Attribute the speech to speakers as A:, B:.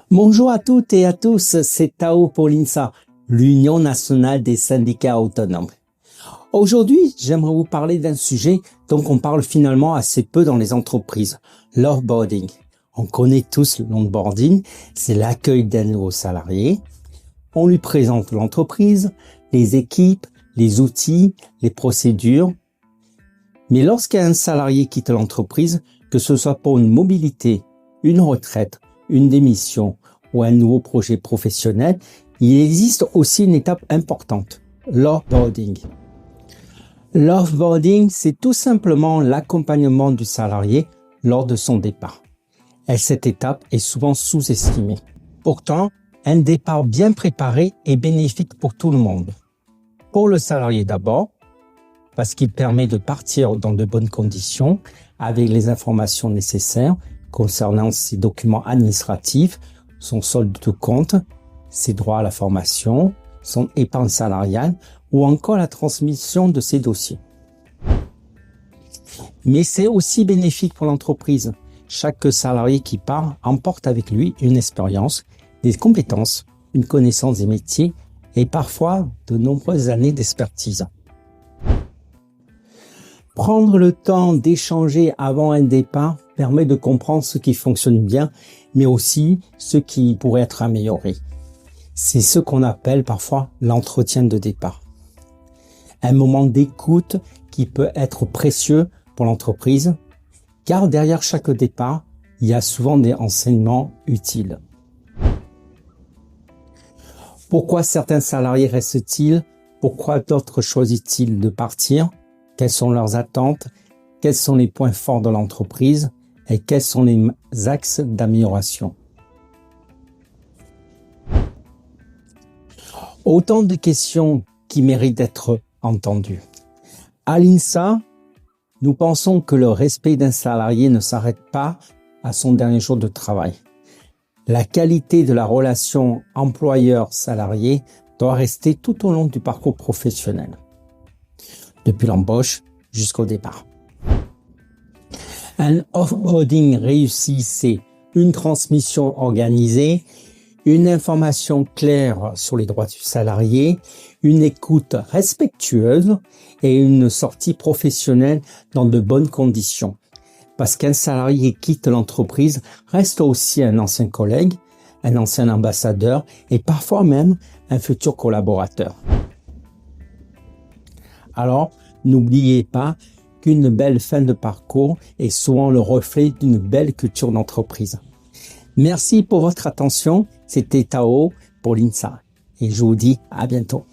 A: Bonjour à toutes et à tous, c'est Tao pour l'INSA, l'Union nationale des syndicats autonomes. Aujourd'hui, j'aimerais vous parler d'un sujet dont on parle finalement assez peu dans les entreprises, l'offboarding. On connaît tous l'onboarding, c'est l'accueil d'un nouveau salarié. On lui présente l'entreprise, les équipes, les outils, les procédures. Mais lorsqu'un salarié quitte l'entreprise, que ce soit pour une mobilité, une retraite, une démission ou un nouveau projet professionnel, il existe aussi une étape importante, l'offboarding. L'offboarding, c'est tout simplement l'accompagnement du salarié lors de son départ. Et cette étape est souvent sous-estimée. Pourtant, un départ bien préparé est bénéfique pour tout le monde. Pour le salarié d'abord, parce qu'il permet de partir dans de bonnes conditions avec les informations nécessaires concernant ses documents administratifs, son solde de compte, ses droits à la formation, son épargne salariale ou encore la transmission de ses dossiers. Mais c'est aussi bénéfique pour l'entreprise. Chaque salarié qui part emporte avec lui une expérience, des compétences, une connaissance des métiers et parfois de nombreuses années d'expertise. Prendre le temps d'échanger avant un départ permet de comprendre ce qui fonctionne bien, mais aussi ce qui pourrait être amélioré. C'est ce qu'on appelle parfois l'entretien de départ. Un moment d'écoute qui peut être précieux pour l'entreprise, car derrière chaque départ, il y a souvent des enseignements utiles. Pourquoi certains salariés restent-ils? Pourquoi d'autres choisissent-ils de partir? Quelles sont leurs attentes? Quels sont les points forts de l'entreprise? Et quels sont les axes d'amélioration? Autant de questions qui méritent d'être entendues. À l'INSA, nous pensons que le respect d'un salarié ne s'arrête pas à son dernier jour de travail. La qualité de la relation employeur-salarié doit rester tout au long du parcours professionnel, depuis l'embauche jusqu'au départ. Un offboarding réussi, c'est une transmission organisée, une information claire sur les droits du salarié, une écoute respectueuse et une sortie professionnelle dans de bonnes conditions. Parce qu'un salarié qui quitte l'entreprise reste aussi un ancien collègue, un ancien ambassadeur et parfois même un futur collaborateur. Alors, n'oubliez pas qu'une belle fin de parcours est souvent le reflet d'une belle culture d'entreprise. Merci pour votre attention. C'était Tao pour l'INSA et je vous dis à bientôt.